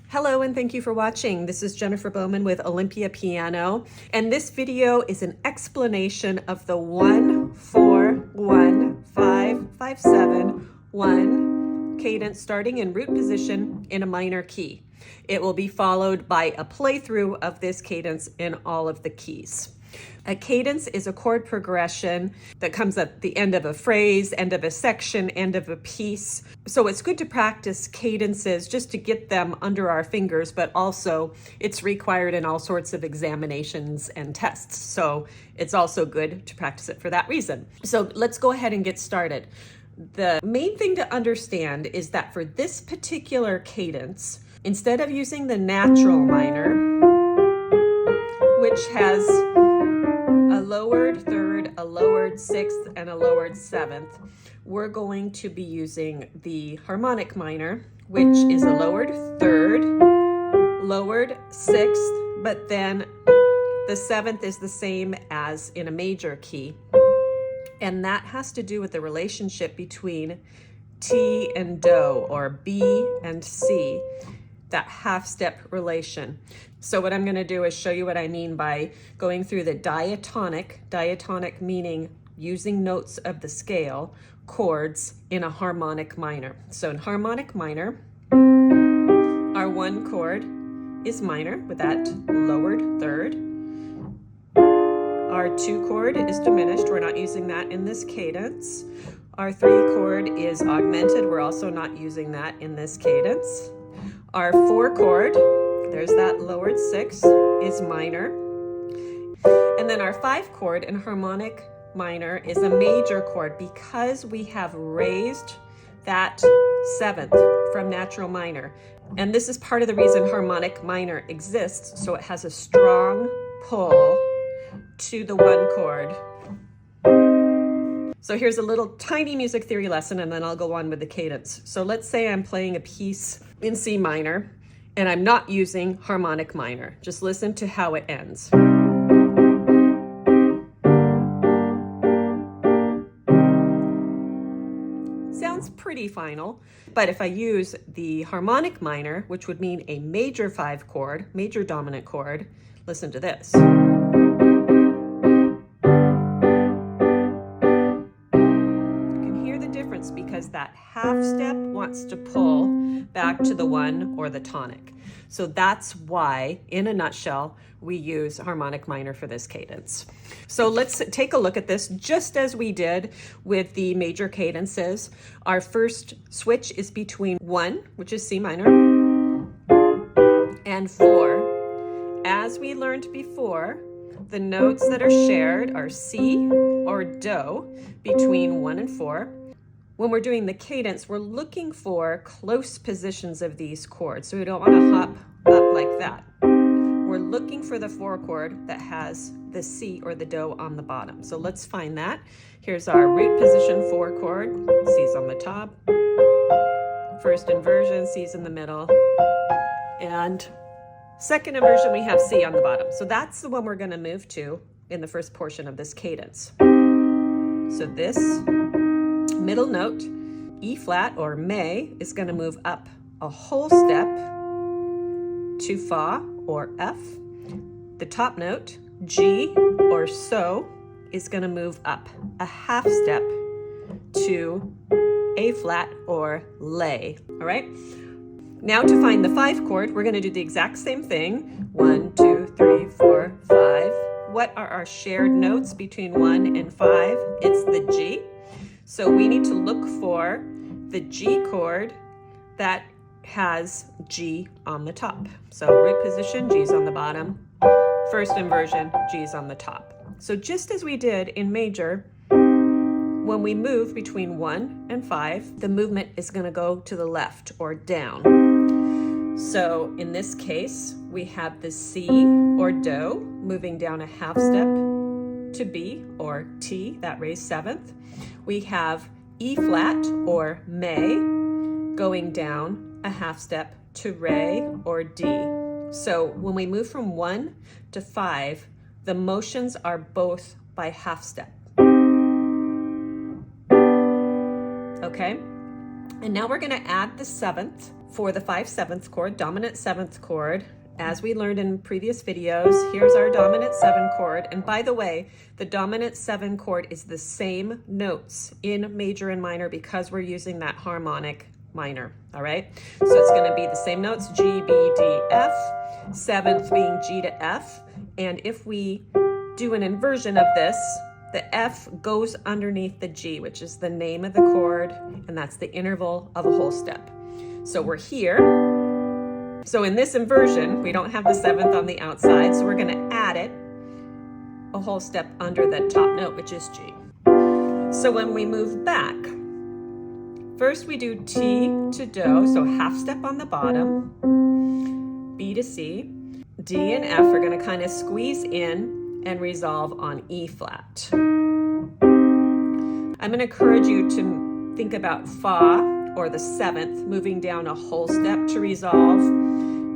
Hello and thank you for watching. This is Jennifer Bowman with Olympia Piano, and this video is an explanation of the 1-4-1-5-5-7-1 cadence starting in root position in a minor key. It will be followed by a playthrough of this cadence in all of the keys. A cadence is a chord progression that comes at the end of a phrase, end of a section, end of a piece. So it's good to practice cadences just to get them under our fingers, but also it's required in all sorts of examinations and tests. So it's also good to practice it for that reason. So let's go ahead and get started. The main thing to understand is that for this particular cadence, instead of using the natural minor, which has a lowered third, a lowered sixth, and a lowered seventh, we're going to be using the harmonic minor, which is a lowered third, lowered sixth, but then the seventh is the same as in a major key. And that has to do with the relationship between T and Do, or B and C, that half-step relation. So what I'm going to do is show you what I mean by going through the diatonic meaning using notes of the scale, chords in a harmonic minor. So in harmonic minor, our one chord is minor with that lowered third. Our two chord is diminished. We're not using that in this cadence. Our three chord is augmented. We're also not using that in this cadence. Our four chord, there's that lowered sixth, is minor. And then our five chord in harmonic minor is a major chord because we have raised that seventh from natural minor. And this is part of the reason harmonic minor exists, so it has a strong pull to the one chord. So here's a little tiny music theory lesson, and then I'll go on with the cadence. So let's say I'm playing a piece in C minor, and I'm not using harmonic minor. Just listen to how it ends. Sounds pretty final, but if I use the harmonic minor, which would mean a major five chord, major dominant chord, listen to this. Because that half step wants to pull back to the one or the tonic. So that's why, in a nutshell, we use harmonic minor for this cadence. So let's take a look at this just as we did with the major cadences. Our first switch is between 1, which is C minor, and 4. As we learned before, the notes that are shared are C or Do between 1 and 4. When we're doing the cadence, we're looking for close positions of these chords. So we don't want to hop up like that. We're looking for the 4 chord that has the C or the Do on the bottom. So let's find that. Here's our root position 4 chord. C's on the top. First inversion, C's in the middle. And second inversion, we have C on the bottom. So that's the one we're going to move to in the first portion of this cadence. So this middle note, E flat or May, is going to move up a whole step to Fa or F. The top note, G or So, is going to move up a half step to A flat or Lay. All right? Now to find the 5 chord, we're going to do the exact same thing. 1, 2, 3, 4, 5. What are our shared notes between 1 and 5? It's the G. So we need to look for the G chord that has G on the top. So root position, G's on the bottom. First inversion, G's on the top. So just as we did in major, when we move between 1 and 5, the movement is going to go to the left or down. So in this case, we have the C or Do moving down a half step to B or T, that raised seventh. We have E flat or May going down a half step to Re or D. So when we move from 1 to 5, the motions are both by half step. Okay? And now we're going to add the seventh for the 5/7 chord, dominant 7th chord. As we learned in previous videos, here's our dominant 7 chord. And by the way, the dominant 7 chord is the same notes in major and minor because we're using that harmonic minor, all right? So it's gonna be the same notes, G, B, D, F, 7th being G to F. And if we do an inversion of this, the F goes underneath the G, which is the name of the chord, and that's the interval of a whole step. So we're here. So in this inversion, we don't have the 7th on the outside, so we're gonna add it a whole step under the top note, which is G. So when we move back, first we do T to Do, so half step on the bottom, B to C, D and F are gonna kind of squeeze in and resolve on E flat. I'm gonna encourage you to think about Fa, or the 7th, moving down a whole step to resolve,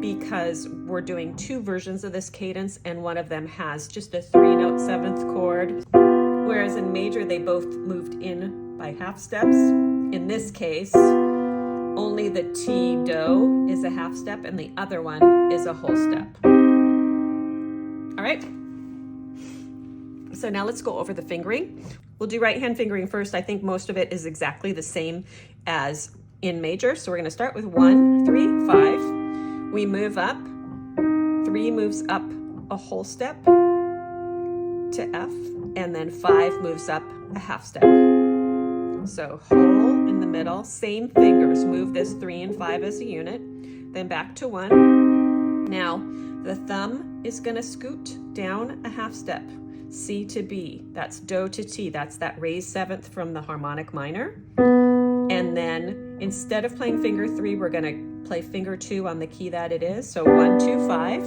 because we're doing 2 versions of this cadence and one of them has just a 3-note 7th chord, whereas in major they both moved in by half steps. In this case, only the T Do is a half step and the other one is a whole step. All right, so now let's go over the fingering. We'll do right hand fingering first. I think most of it is exactly the same as in major. So we're gonna start with 1, 3, 5. We move up, 3 moves up a whole step to F, and then 5 moves up a half step. So whole in the middle, same fingers, move this 3 and 5 as a unit, then back to 1. Now, the thumb is gonna scoot down a half step, C to B, that's Do to T, that's that raised 7th from the harmonic minor. And then instead of playing finger 3, we're gonna play finger 2 on the key that it is. So 1, 2, 5.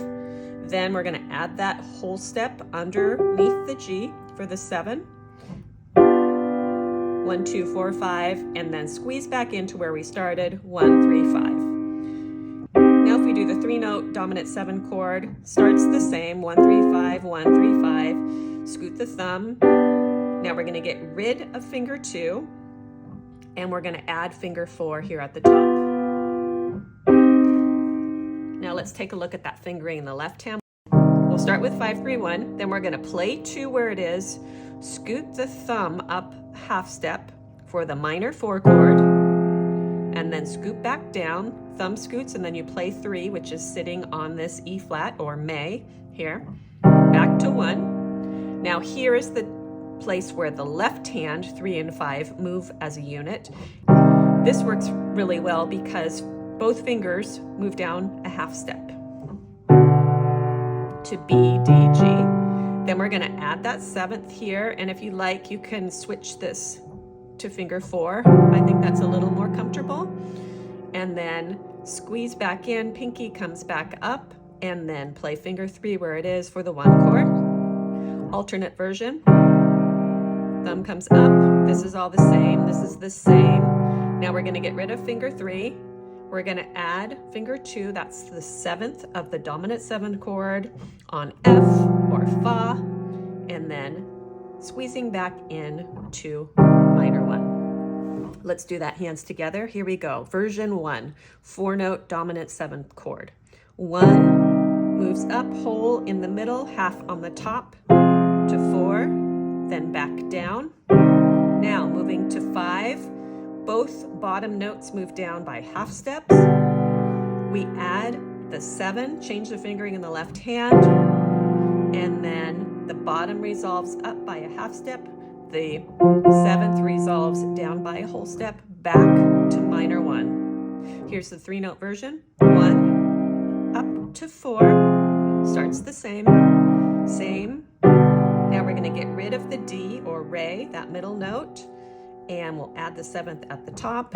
Then we're gonna add that whole step underneath the G for the 7. 1, 2, 4, 5, and then squeeze back into where we started, 1, 3, 5. Now if we do the 3-note dominant 7 chord, starts the same, 1, 3, 5, 1, 3, 5. Scoot the thumb. Now we're gonna get rid of finger 2, and we're gonna add finger 4 here at the top. Now let's take a look at that fingering in the left hand. We'll start with 5, 3, 1, then we're gonna play 2 where it is, scoot the thumb up half step for the minor 4 chord, and then scoot back down, thumb scoots, and then you play 3, which is sitting on this E flat or May here, back to 1. Now here is the place where the left hand, 3 and 5, move as a unit. This works really well because both fingers move down a half step to B, D, G. Then we're gonna add that 7th here, and if you like, you can switch this to finger 4. I think that's a little more comfortable. And then squeeze back in, pinky comes back up, and then play finger 3 where it is for the 1 chord. Alternate version. Thumb comes up, this is all the same, this is the same. Now we're gonna get rid of finger 3. We're gonna add finger 2, that's the 7th of the dominant 7 chord on F or Fa, and then squeezing back in to minor 1. Let's do that hands together. Here we go, version 1, 4-note dominant 7th chord. 1 moves up, whole in the middle, half on the top to 4, then back down. Now moving to 5, both bottom notes move down by half steps. We add the 7, change the fingering in the left hand, and then the bottom resolves up by a half step, the 7th resolves down by a whole step, back to minor 1. Here's the 3-note version. 1, up to 4, starts the same. Now we're gonna get rid of the D or Re, that middle note, and we'll add the 7th at the top.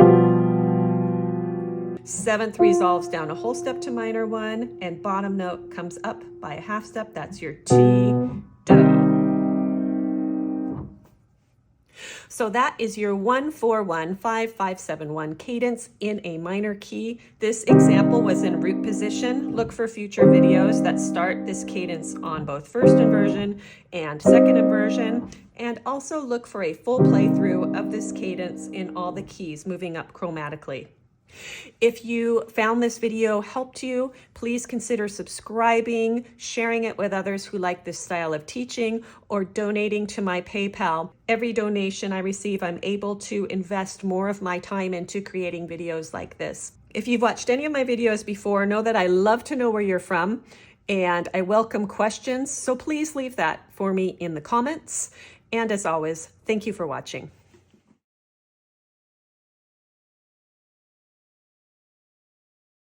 7th resolves down a whole step to minor 1, and bottom note comes up by a half step. That's your T, Do. So that is your 1-4-1-5-5-7-1 cadence in a minor key. This example was in root position. Look for future videos that start this cadence on both first inversion and second inversion. And also look for a full playthrough of this cadence in all the keys moving up chromatically. If you found this video helped you, please consider subscribing, sharing it with others who like this style of teaching, or donating to my PayPal. Every donation I receive, I'm able to invest more of my time into creating videos like this. If you've watched any of my videos before, know that I love to know where you're from, and I welcome questions, so please leave that for me in the comments. And as always, thank you for watching.